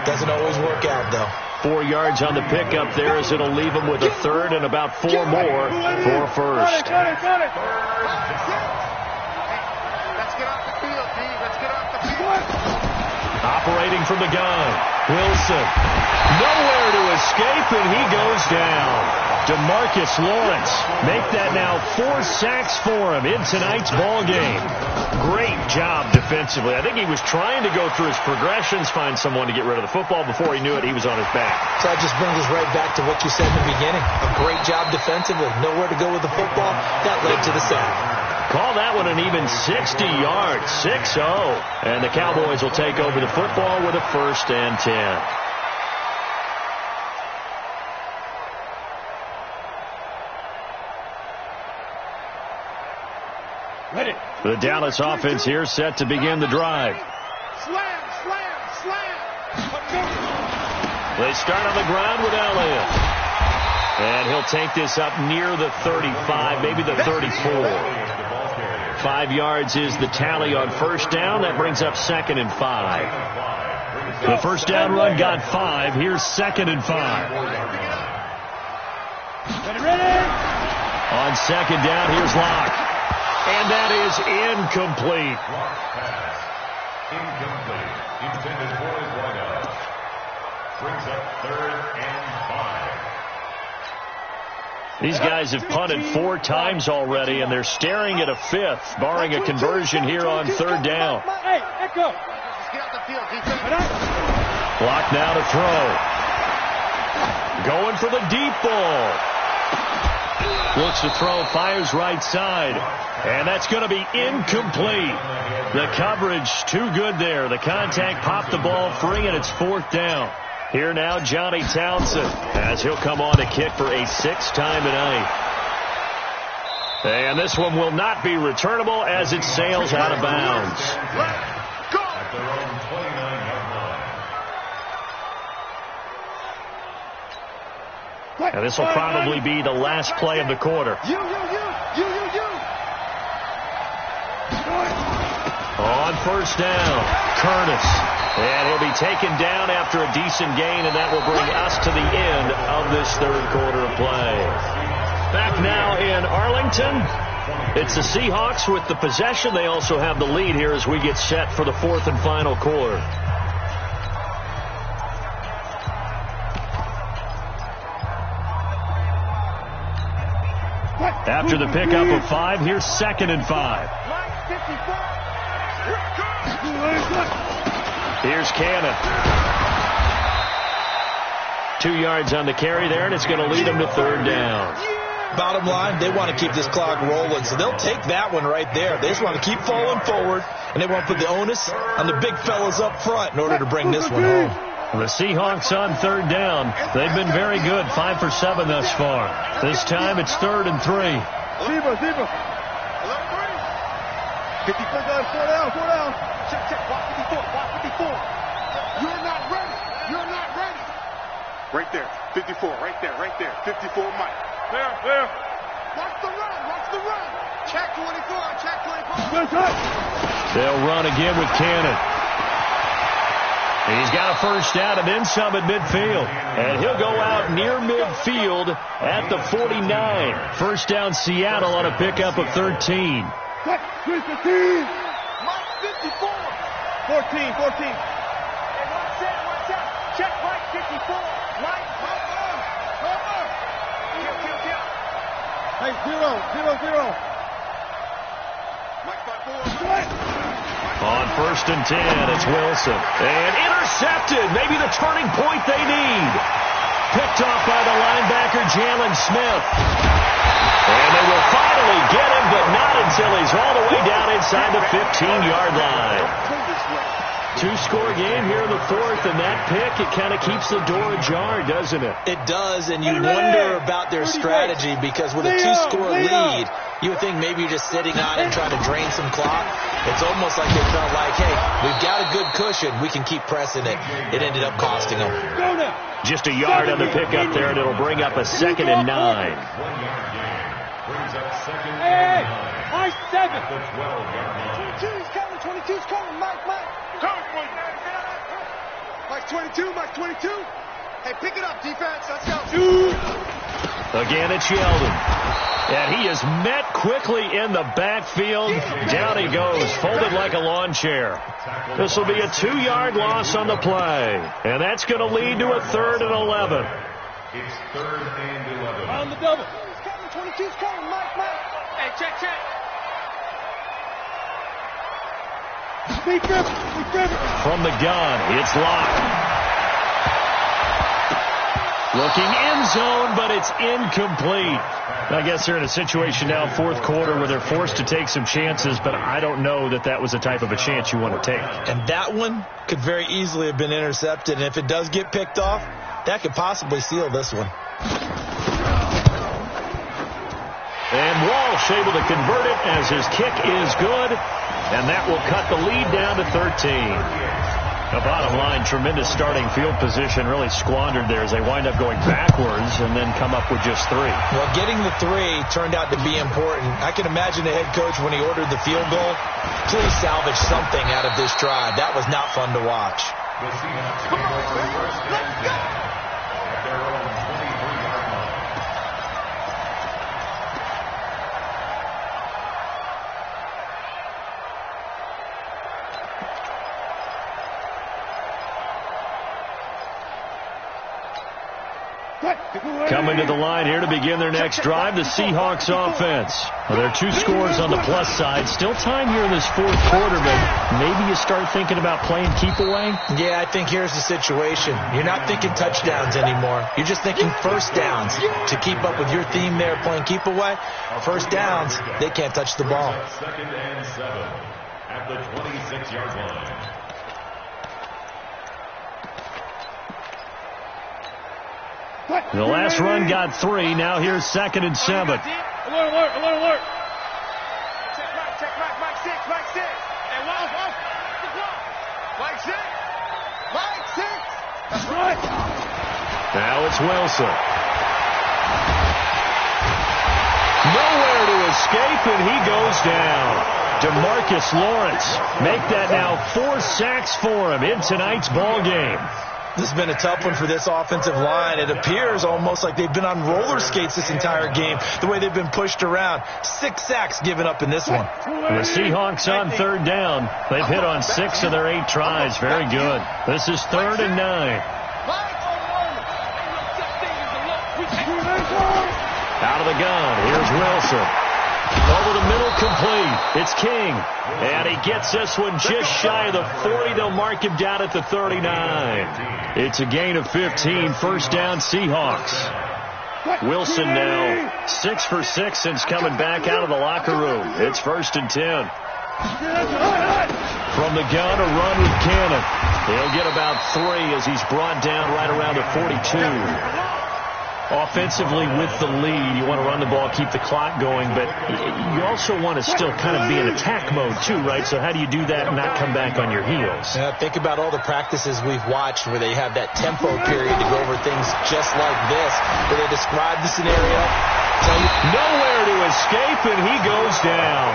Doesn't always work out, though. 4 yards on the pickup there as it'll leave them with a third and about 4 more for first. Got it. Operating from the gun, Wilson. Nowhere to escape, and he goes down. DeMarcus Lawrence make that now 4 sacks for him in tonight's ball game. Great job defensively. I think he was trying to go through his progressions, find someone to get rid of the football. Before he knew it, he was on his back. So that just brings us right back to what you said in the beginning. A great job defensively. Nowhere to go with the football. That led to the sack. Call that one an even 60 yards, 6-0. And the Cowboys will take over the football with a 1st and 10. Ready. The Dallas offense here set to begin the drive. Slam, slam, slam. They start on the ground with Elliott. And he'll take this up near the 35, maybe the 34. 5 yards is the tally on first down. That brings up 2nd and 5. The first down run got 5. Here's 2nd and 5. Ready. On second down, here's Locke. And that is incomplete. Incomplete. Intended for his wideout. Brings up 3rd and 5. These guys have punted 4 times already, and they're staring at a 5th, barring a conversion here on 3rd down. Hey, echo. Block now to throw. Going for the deep ball. Looks to throw, fires right side. And that's going to be incomplete. The coverage too good there. The contact popped the ball free, and it's 4th down. Here now, Johnny Townsend, as he'll come on to kick for a 6th time tonight. And this one will not be returnable as it sails out of bounds. At their own 29-yard line. And this will probably be the last play of the quarter. On first down, Curtis. And he'll be taken down after a decent gain, and that will bring us to the end of this 3rd quarter of play. Back now in Arlington, it's the Seahawks with the possession. They also have the lead here as we get set for the 4th and final quarter. After the pickup of 5, here's 2nd and 5. Here's Cannon. 2 yards on the carry there, and it's going to lead him to 3rd down. Bottom line, they want to keep this clock rolling, so they'll take that one right there. They just want to keep falling forward, and they want to put the onus on the big fellas up front in order to bring this one home. The Seahawks on third down. They've been very good, 5 for 7 thus far. This time it's 3rd and 3. Zebra. 54 guys, 4 down. Check, block 54. You're not ready. Right there, 54, right there. 54, Mike. There. Watch the run. Check 24. They'll run again with Cannon. He's got a first down and then some at midfield. And he'll go out near midfield at the 49. First down Seattle on a pickup of 13. Mike 54. 14. Hey, watch out. Check Mike 54. Mike, Kill. Hey, 0. Mike 54. On 1st and 10, it's Wilson. And intercepted. Maybe the turning point they need. Picked off by the linebacker, Jalen Smith. And they will finally get him, but not until he's all the way down inside the 15-yard line. 2-score game here in the 4th, and that pick, it kind of keeps the door ajar, doesn't it? It does, and you wonder about their strategy, because with a 2-score lead, you would think maybe you're just sitting on and trying to drain some clock. It's almost like they felt like, hey, we've got a good cushion. We can keep pressing it. It ended up costing them. Just a yard on the pickup there, and it'll bring up a 2nd and 9. 1-yard gain. Brings up 2nd and 9. Mike 7. At the 12-yard line. 22's coming. Mike. Mike 22. Hey, pick it up, defense. Let's go. Again, it's Yeldon. And he is met quickly in the backfield. Down he goes, folded like a lawn chair. This will be a 2-yard loss on the play. And that's going to lead to a 3rd and 11. It's 3rd and 11. On the double. 22's coming. Mike. Hey, check. From the gun, it's locked. Looking end zone, but it's incomplete. I guess they're in a situation now, 4th quarter, where they're forced to take some chances, but I don't know that was the type of a chance you want to take. And that one could very easily have been intercepted, and if it does get picked off, that could possibly seal this one. And Walsh able to convert it as his kick is good, and that will cut the lead down to 13. The bottom line, tremendous starting field position, really squandered there as they wind up going backwards and then come up with just 3. Well, getting the 3 turned out to be important. I can imagine the head coach, when he ordered the field goal, please salvage something out of this drive. That was not fun to watch. The Seahawks take over 1st and 10 at their own 23-yard line. Coming to the line here to begin their next drive, the Seahawks offense. Well, there are 2 scores on the plus side. Still time here in this 4th quarter, but maybe you start thinking about playing keep away? Yeah, I think here's the situation. You're not thinking touchdowns anymore. You're just thinking first downs. To keep up with your theme there, playing keep away, first downs, they can't touch the ball. 2nd and 7 at the 26-yard line. The last run got 3. Now here's 2nd and 7. Alert. Check Mike 6. And off. Mike 6. That's right. Now it's Wilson. Nowhere to escape, and he goes down. DeMarcus Lawrence make that now 4 sacks for him in tonight's ball game. This has been a tough one for this offensive line. It appears almost like they've been on roller skates this entire game, the way they've been pushed around. 6 sacks given up in this one. The Seahawks on 3rd down. They've hit on 6 of their 8 tries. Very good. This is 3rd and 9. Out of the gun. Here's Wilson. Over the middle, complete. It's King. And he gets this one just shy of the 40. They'll mark him down at the 39. It's a gain of 15. First down, Seahawks. Wilson now 6 for 6 since coming back out of the locker room. It's 1st and 10. From the gun, a run with Cannon. He'll get about 3 as he's brought down right around the 42. Offensively with the lead, you want to run the ball, keep the clock going, but you also want to still kind of be in attack mode too, right? So how do you do that and not come back on your heels? Think about all the practices we've watched where they have that tempo period to go over things just like this, where they describe the scenario. Nowhere to escape, and he goes down.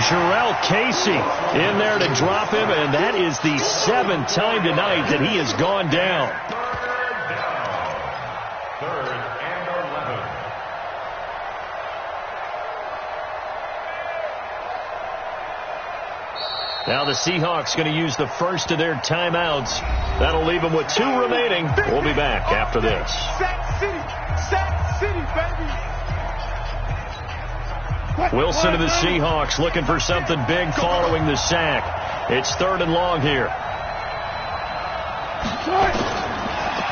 Jarrell Casey in there to drop him, and that is the 7th time tonight that he has gone down. Now the Seahawks going to use the first of their timeouts. That'll leave them with 2 remaining. We'll be back after this. Sack City, baby. Wilson and the Seahawks looking for something big following the sack. It's 3rd and long here.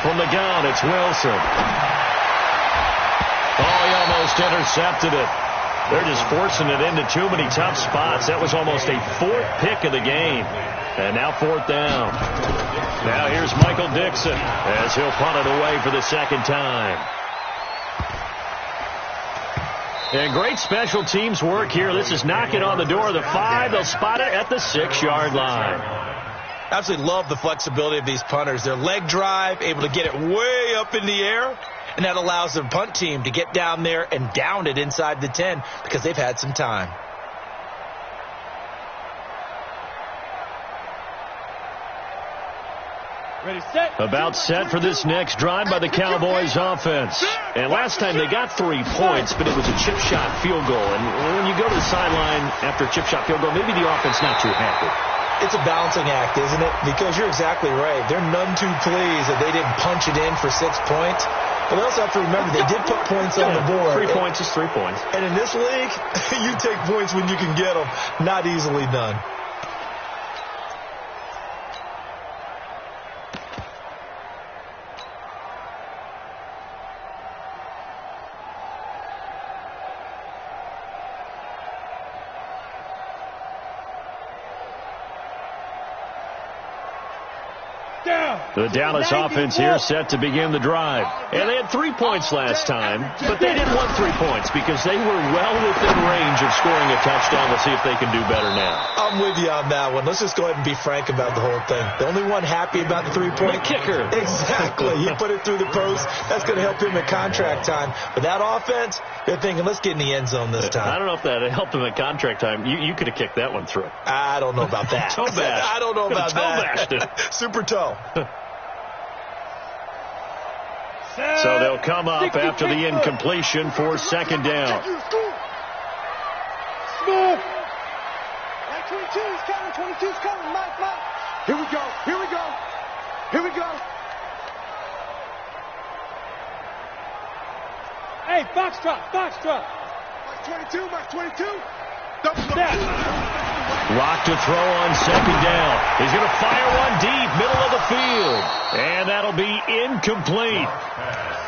From the gun, it's Wilson. Oh, he almost intercepted it. They're just forcing it into too many tough spots. That was almost a 4th pick of the game. And now 4th down. Now here's Michael Dixon as he'll punt it away for the 2nd time. And great special teams work here. This is knocking on the door of the 5. They'll spot it at the 6-yard line. Absolutely love the flexibility of these punters. Their leg drive, able to get it way up in the air. And that allows the punt team to get down there and down it inside the 10 because they've had some time. Ready, set. About set for this next drive by the Cowboys offense. And last time they got 3 points, but it was a chip shot field goal. And when you go to the sideline after a chip shot field goal, maybe the offense not too happy. It's a balancing act, isn't it? Because you're exactly right. They're none too pleased that they didn't punch it in for 6 points. But we also have to remember they did put points on the board. 3 points is 3 points. And in this league, you take points when you can get them. Not easily done. The Dallas offense here set to begin the drive. And they had 3 points last time, but they didn't want 3 points because they were well within range of scoring a touchdown. Let's see if they can do better now. I'm with you on that one. Let's just go ahead and be frank about the whole thing. The only one happy about the 3-point kicker. Exactly. He put it through the post. That's going to help him at contract time. But that offense, they're thinking, let's get in the end zone this time. I don't know if that helped him at contract time. You could have kicked that one through. I don't know about that. Toe bash. I don't know about that. Toe bashed it. Super toe. So they'll come up after the incompletion for 2nd down. Smooth. 22's coming. 22's coming. Mike. Here we go. Here we go. Here we go. Hey, Foxtrot. Mike 22. Mike 22. Double Snap. Rock to throw on 2nd down. He's going to fire one deep, middle of the field. And that'll be incomplete.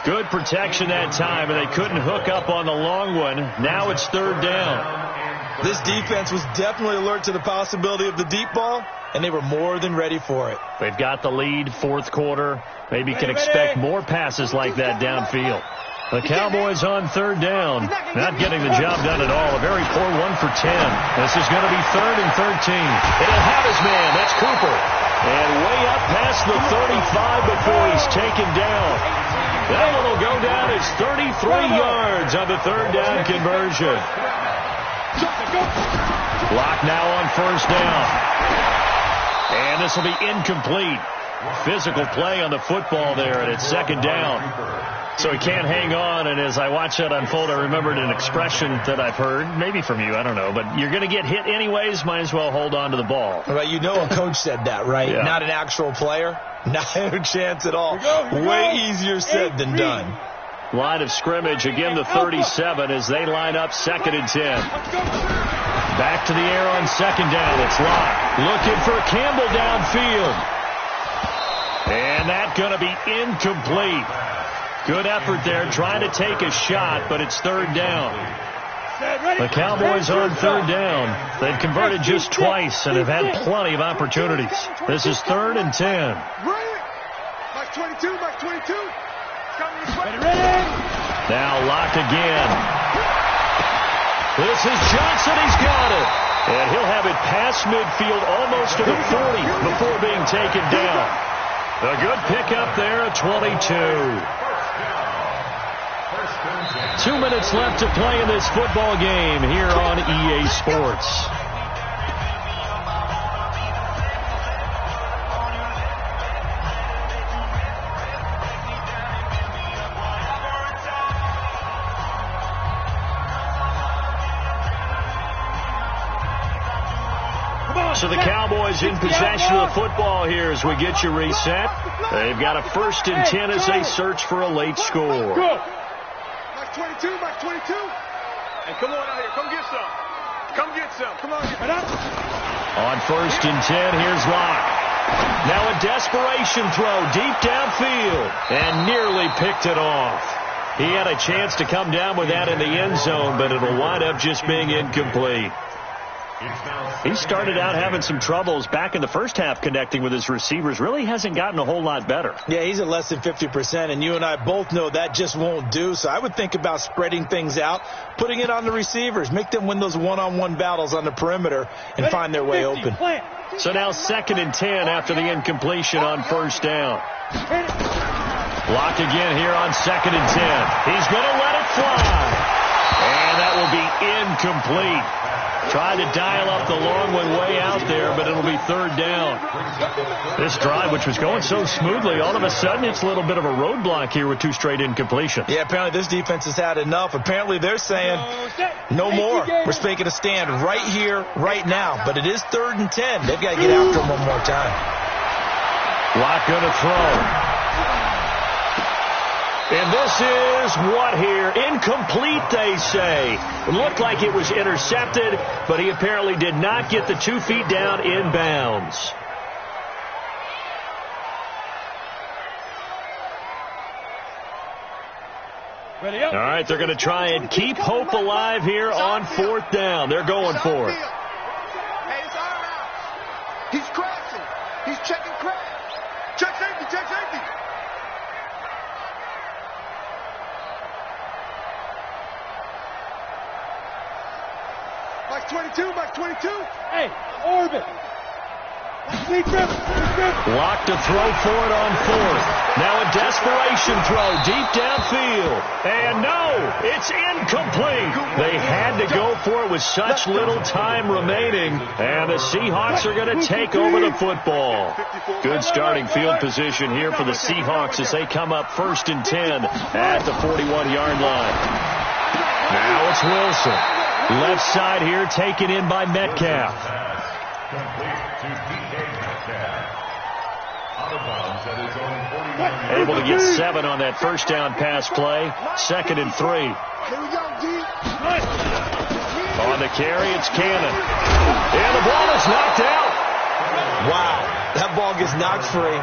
Good protection that time, and they couldn't hook up on the long one. Now it's 3rd down. This defense was definitely alert to the possibility of the deep ball, and they were more than ready for it. They've got the lead, 4th quarter. Maybe can expect more passes like that downfield. The Cowboys on 3rd down. Not getting the job done at all. A very poor 1 for 10. This is going to be 3rd and 13. It'll have his man. That's Cooper. And way up past the 35 before he's taken down. That one will go down as 33 yards on the 3rd down conversion. Block now on 1st down. And this will be incomplete. Physical play on the football there, and it's 2nd down. So he can't hang on, and as I watch that unfold, I remembered an expression that I've heard, maybe from you, I don't know, but you're going to get hit anyways, might as well hold on to the ball. Well, you know a coach said that, right? Yeah. Not an actual player. Not a chance at all. Here we go. Way easier said than done. Line of scrimmage, again the 37 as they line up 2nd and 10. Back to the air on 2nd down. It's Locke looking for Campbell downfield. And that's going to be incomplete. Good effort there, trying to take a shot, but it's third down. The Cowboys on third down. They've converted just twice and have had plenty of opportunities. This is 3rd and 10. Mike 22, Mike 22. Now locked again. This is Johnson. He's got it. And he'll have it past midfield almost to the 40 before being taken down. A good pickup there at 22. 2 minutes left to play in this football game here on EA Sports. So the Cowboys in possession of the football here as we get you reset. They've got a 1st and 10 as they search for a late score. Mike 22, Mike 22. Hey, come on out here. Come get some. Come get some. Come on. On 1st and 10, here's Locke. Now a desperation throw deep downfield and nearly picked it off. He had a chance to come down with that in the end zone, but it'll wind up just being incomplete. He started out having some troubles back in the first half connecting with his receivers. Really hasn't gotten a whole lot better. Yeah, he's at less than 50%, and you and I both know that just won't do. So I would think about spreading things out, putting it on the receivers, make them win those one-on-one battles on the perimeter and find their way open. So now 2nd and 10 after the incompletion on 1st down. Blocked again here on 2nd and 10. He's going to let it fly. And that will be incomplete. Tried to dial up the long one way out there, but it'll be 3rd down. This drive, which was going so smoothly, all of a sudden it's a little bit of a roadblock here with 2 straight incompletions. Yeah, apparently this defense has had enough. Apparently they're saying no more. We're making a stand right here, right now. But it is 3rd and 10. They've got to get after him one more time. Locke going to throw. And this is what here? Incomplete, they say. It looked like it was intercepted, but he apparently did not get the 2 feet down in bounds. All right, they're going to try and keep hope alive here on 4th down. They're going for it. Hey, it's our house. He's crashing. He's checking crash. Check safety, check safety. Mike 22, Mike 22. Hey, orbit. Locked to throw for it on 4th. Now a desperation throw deep downfield. And no, it's incomplete. They had to go for it with such little time remaining. And the Seahawks are going to take over the football. Good starting field position here for the Seahawks as they come up 1st and 10 at the 41-yard line. Now it's Wilson. Left side here taken in by Metcalf. Able to get 7 on that 1st down pass play. 2nd and 3. Here we go, D. On the carry, it's Cannon. And the ball is knocked out. Wow, that ball gets knocked free,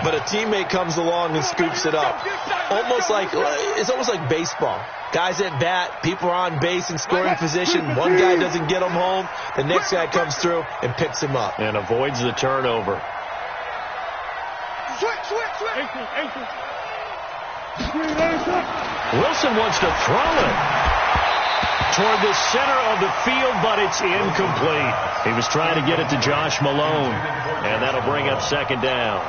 but a teammate comes along and scoops it up. It's almost like baseball. Guys at bat, people are on base in scoring position. One guy doesn't get him home. The next guy comes through and picks him up. And avoids the turnover. Wilson wants to throw it toward the center of the field, but it's incomplete. He was trying to get it to Josh Malone, and that'll bring up 2nd down.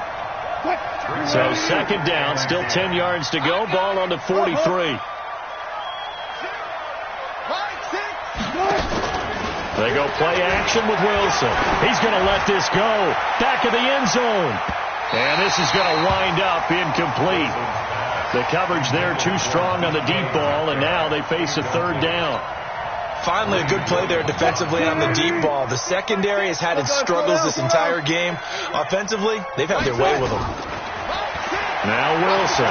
So 2nd down, still 10 yards to go. Ball on the 43. They go play action with Wilson. He's going to let this go. Back of the end zone. And this is going to wind up incomplete. The coverage there too strong on the deep ball, and now they face a 3rd down. Finally, a good play there defensively on the deep ball. The secondary has had its struggles this entire game. Offensively, they've had their way with them. Now Wilson.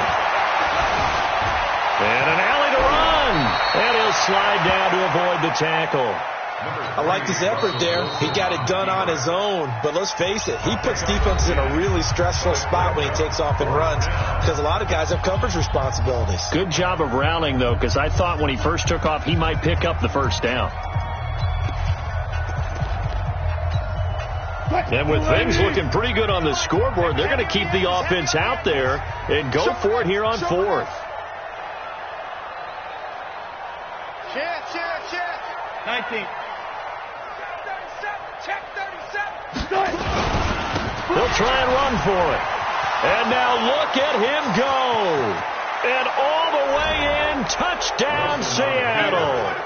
And an alley to run. And he'll slide down to avoid the tackle. I like his effort there. He got it done on his own. But let's face it, he puts defenses in a really stressful spot when he takes off and runs because a lot of guys have coverage responsibilities. Good job of rallying, though, because I thought when he first took off, he might pick up the first down. And with things looking pretty good on the scoreboard, they're going to keep the offense out there and go for it here on fourth. Check. 19. Check 37. He'll try and run for it. And now look at him go. And all the way in, touchdown Seattle.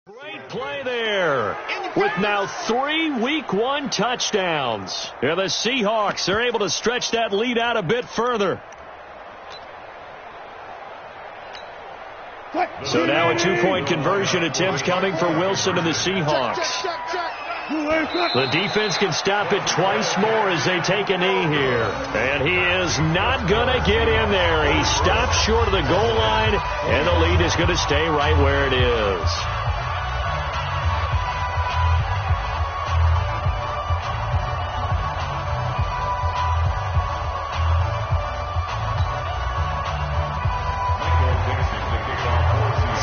Great play there with now 3 Week 1 touchdowns. And the Seahawks are able to stretch that lead out a bit further. So now a 2-point conversion attempt coming for Wilson and the Seahawks. The defense can stop it twice more as they take a knee here. And he is not going to get in there. He stops short of the goal line, and the lead is going to stay right where it is.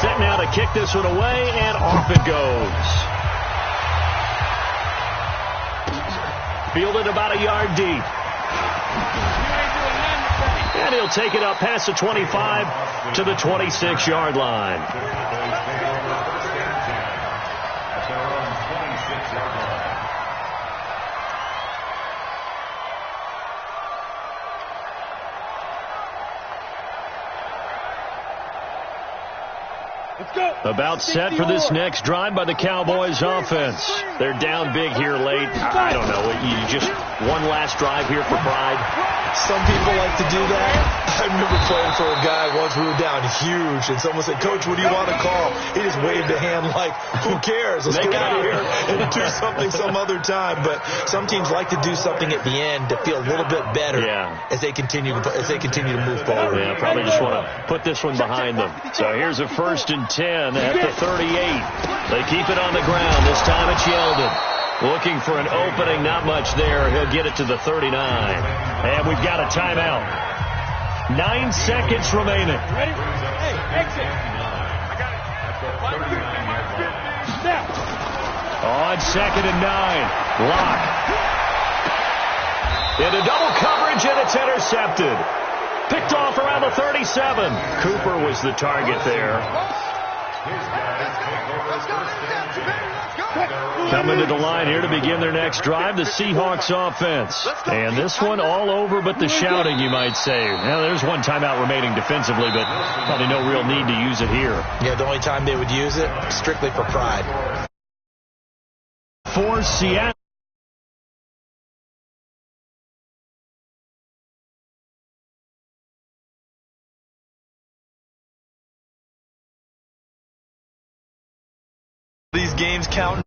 Set now to kick this one away, and off it goes. Fielded about a yard deep. And he'll take it up past the 25 to the 26-yard line. About set for this next drive by the Cowboys offense. They're down big here late. I don't know. You just one last drive here for pride. Some people like to do that. I remember playing for a guy once. We were down huge, and someone said, "Coach, what do you want to call?" He just waved a hand like, "Who cares? Let's get out of here and do something some other time." But some teams like to do something at the end to feel a little bit better as they continue to move forward. Yeah, probably just want to put this one behind them. So here's a 1st and 10 at the 38. They keep it on the ground. This time it's Yeldon. Looking for an opening, not much there. He'll get it to the 39. And we've got a timeout. 9 seconds remaining. Ready? Hey, exit. I got it. On 2nd and 9. Lock. Into double coverage, and it's intercepted. Picked off around the 37. Cooper was the target there. Coming to the line here to begin their next drive, the Seahawks offense. And this one all over but the shouting, you might say. Now, there's one timeout remaining defensively, but probably no real need to use it here. Yeah, the only time they would use it, strictly for pride. For Seattle. These games count.